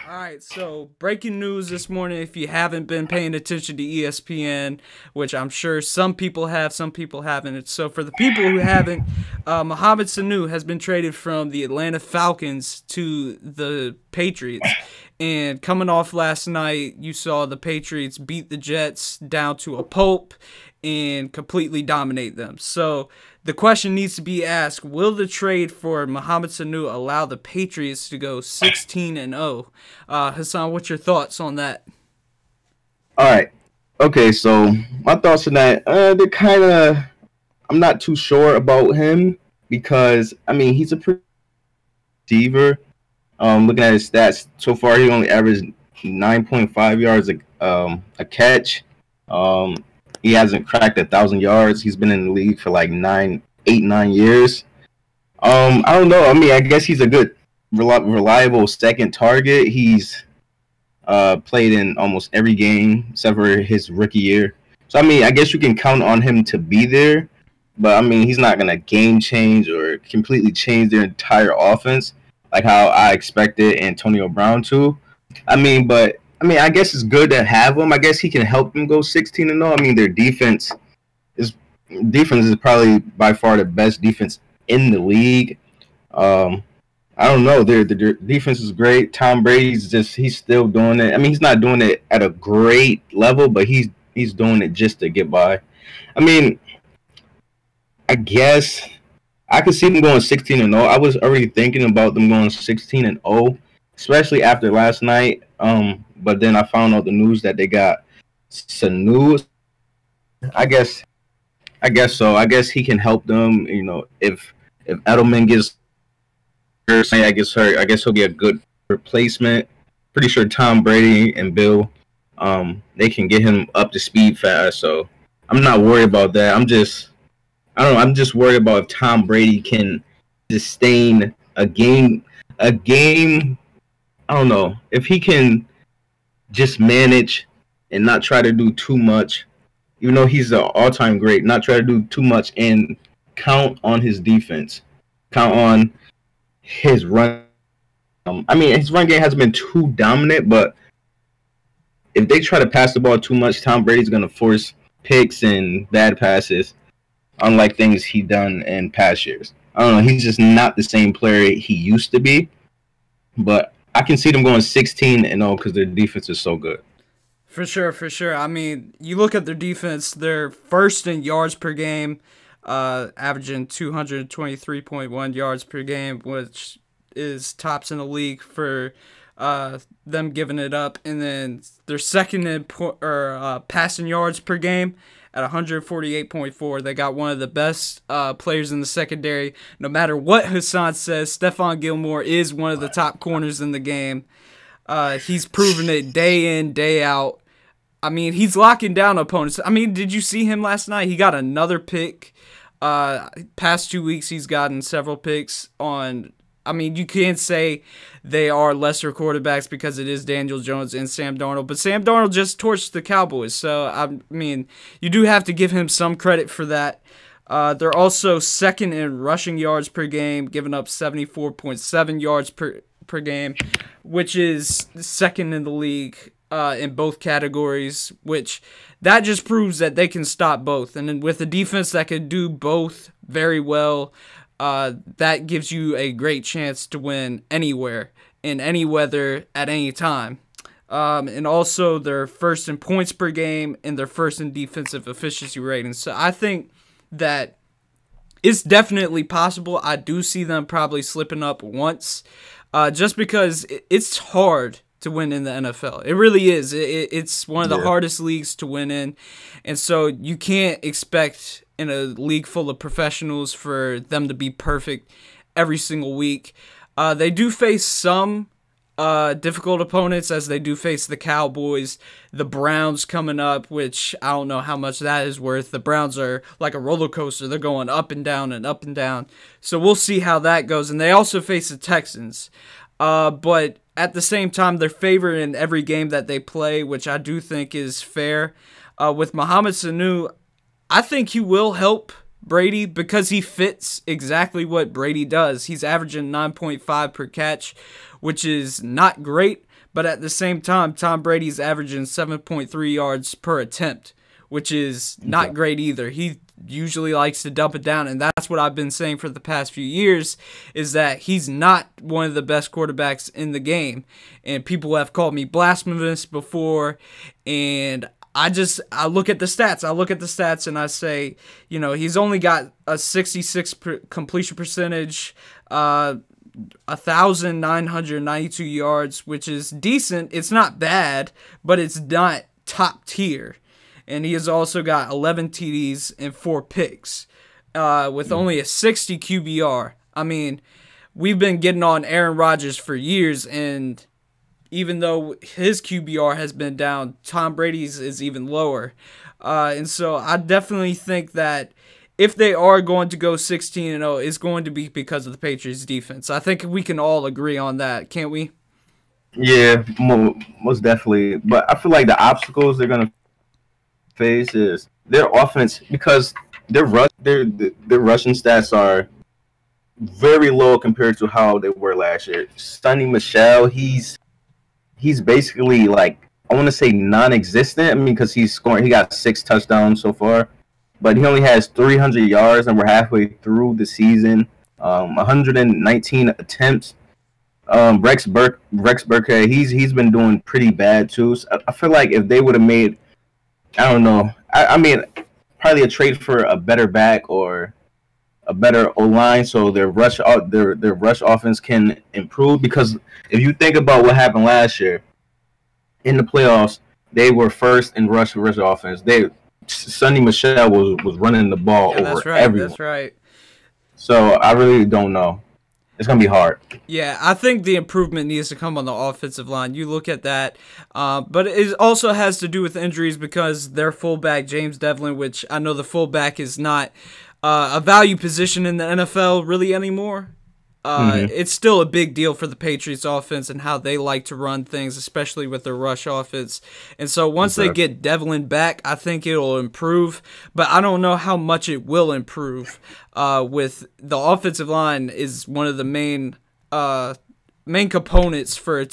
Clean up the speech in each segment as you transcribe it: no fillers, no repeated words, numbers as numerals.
All right, so breaking news this morning. If you haven't been paying attention to ESPN, which I'm sure some people have, some people haven't. So for the people who haven't, Mohamed Sanu has been traded from the Atlanta Falcons to the Patriots. And coming off last night, you saw the Patriots beat the Jets down to a pulp and completely dominate them. So the question needs to be asked, will the trade for Mohamed Sanu allow the Patriots to go 16-0? Hasan, what's your thoughts on that? All right. Okay, so my thoughts on that, they're kind of, I'm not too sure about him because, I mean, he's a pretty receiver. Looking at his stats, so far he only averaged 9.5 yards a catch. He hasn't cracked 1,000 yards. He's been in the league for like 9 years. I don't know. I mean, I guess he's a good, reliable second target. He's played in almost every game except for his rookie year. So, I mean, I guess you can count on him to be there. But, I mean, he's not going to game change or completely change their entire offense like how I expected Antonio Brown to. I guess it's good to have him. I guess he can help them go 16-0. I mean, their defense is probably by far the best defense in the league. I don't know. Their defense is great. Tom Brady's he's still doing it. I mean, he's not doing it at a great level, but he's doing it just to get by. I mean, I guess I could see them going 16-0. I was already thinking about them going 16-0, especially after last night. But then I found out the news that they got Sanu. I guess so. I guess he can help them. You know, if Edelman gets hurt, I guess he'll be a good replacement. Pretty sure Tom Brady and Bill, they can get him up to speed fast. So I'm not worried about that. I don't know. I'm just worried about if Tom Brady can sustain a game. I don't know if he can just manage and not try to do too much, even though he's an all-time great. Not try to do too much and count on his defense, count on his run. I mean, his run game hasn't been too dominant, but if they try to pass the ball too much, Tom Brady's going to force picks and bad passes, unlike things he done in past years. I don't know. He's just not the same player he used to be, but I can see them going 16-0 because their defense is so good. For sure, for sure. I mean, you look at their defense, they're first in yards per game, averaging 223.1 yards per game, which is tops in the league for them giving it up. And then they're second in passing yards per game at 148.4. They got one of the best players in the secondary. No matter what Hasan says, Stephon Gilmore is one of the top corners in the game. He's proven it day in, day out. I mean, he's locking down opponents. I mean, did you see him last night? He got another pick. Past 2 weeks, he's gotten several picks on. I mean, you can't say they are lesser quarterbacks because it is Daniel Jones and Sam Darnold. But Sam Darnold just torched the Cowboys. So, I mean, you do have to give him some credit for that. They're also second in rushing yards per game, giving up 74.7 yards per game, which is second in the league in both categories, which that just proves that they can stop both. And then with a defense that can do both very well, that gives you a great chance to win anywhere, in any weather, at any time. And also they're first in points per game and they're first in defensive efficiency ratings. So I think that it's definitely possible. I do see them probably slipping up once, just because it's hard to win in the NFL. It really is. It's one of the hardest leagues to win in. And so you can't expect in a league full of professionals for them to be perfect every single week. They do face some difficult opponents, as they do face the Cowboys, the Browns coming up, which I don't know how much that is worth. The Browns are like a roller coaster. They're going up and down and up and down. So we'll see how that goes. And they also face the Texans. But at the same time, they're favored in every game that they play, which I do think is fair. With Mohamed Sanu, I think he will help Brady because he fits exactly what Brady does. He's averaging 9.5 per catch, which is not great, But at the same time, Tom Brady's averaging 7.3 yards per attempt, which is not great either. He usually likes to dump it down, and that's what I've been saying for the past few years, is that he's not one of the best quarterbacks in the game. And people have called me blasphemous before, and I look at the stats and I say, you know, he's only got a 66 completion percentage, 1,992 yards, which is decent. It's not bad, but it's not top tier. And he has also got 11 TDs and 4 picks, with only a 60 QBR. I mean, we've been getting on Aaron Rodgers for years, and even though his QBR has been down, Tom Brady's is even lower. And so I definitely think that if they are going to go 16-0, it's going to be because of the Patriots' defense. I think we can all agree on that, can't we? Yeah, most definitely. But I feel like the obstacles they're gonna face is their offense, because their rushing stats are very low compared to how they were last year. Sonny Michel, he's basically, like, I want to say non-existent. I mean, because he got 6 touchdowns so far, but he only has 300 yards, and we're halfway through the season. 119 attempts. Rex Burkhead, he's been doing pretty bad too. So I feel like if they would have made, I don't know, I mean, probably a trade for a better back or a better O-line, so their rush offense can improve. Because if you think about what happened last year in the playoffs, they were first in rush offense. Sonny Michel was running the ball over everyone. That's right. So I really don't know. It's going to be hard. Yeah, I think the improvement needs to come on the offensive line. You look at that. But it also has to do with injuries, because their fullback, James Devlin, which I know the fullback is not a value position in the NFL really anymore. It's still a big deal for the Patriots offense and how they like to run things, especially with their rush offense. And so once they get Devlin back, I think it'll improve, but I don't know how much it will improve. With the offensive line is one of the main components for a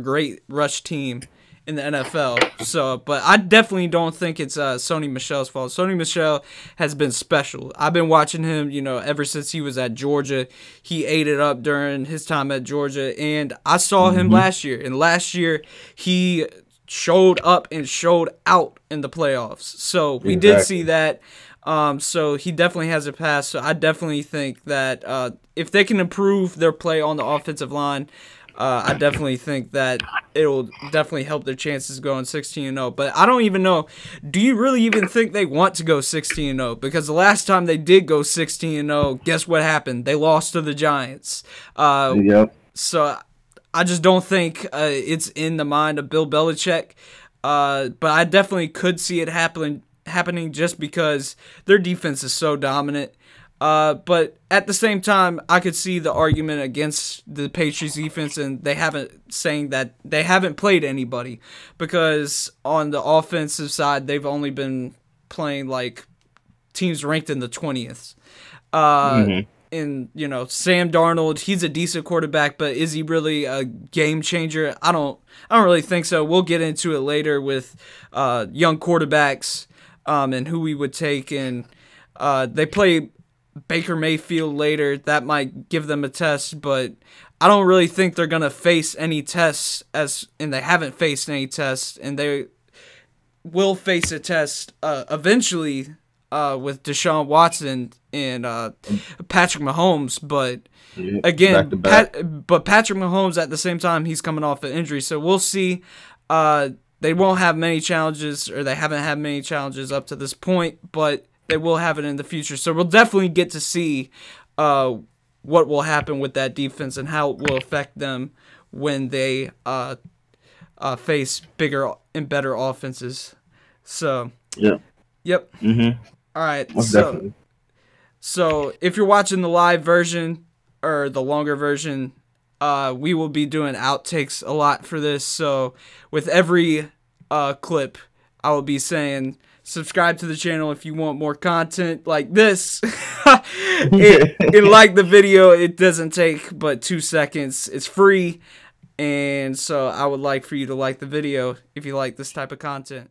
great rush team in the NFL. So, but I definitely don't think it's Sonny Michel's fault. Sonny Michel has been special. I've been watching him, ever since he was at Georgia. He ate it up during his time at Georgia, and I saw him last year. And last year, he showed up and showed out in the playoffs. So we did see that. So he definitely has a pass. So I definitely think that if they can improve their play on the offensive line, I definitely think that it'll definitely help their chances going 16-0. But I don't even know. Do you really even think they want to go 16-0? Because the last time they did go 16-0, guess what happened? They lost to the Giants. So I just don't think it's in the mind of Bill Belichick. But I definitely could see it happening just because their defense is so dominant. But at the same time, I could see the argument against the Patriots defense, and saying that they haven't played anybody, because on the offensive side, they've only been playing like teams ranked in the 20th. And Sam Darnold, he's a decent quarterback, but is he really a game changer? I don't really think so. We'll get into it later with young quarterbacks and who we would take, and they play Baker Mayfield later. That might give them a test, but I don't really think they're going to face any tests, and they haven't faced any tests, and they will face a test eventually with Deshaun Watson and Patrick Mahomes. But again, but Patrick Mahomes, at the same time, he's coming off an injury, so we'll see. They won't have many challenges, or they haven't had many challenges up to this point, but they will have it in the future. So we'll definitely get to see what will happen with that defense and how it will affect them when they face bigger and better offenses. So, yep. Mm-hmm. All right. Definitely. So if you're watching the live version or the longer version, we will be doing outtakes a lot for this. So with every clip, I will be saying, subscribe to the channel if you want more content like this. And like the video. It doesn't take but 2 seconds. It's free. And so I would like for you to like the video if you like this type of content.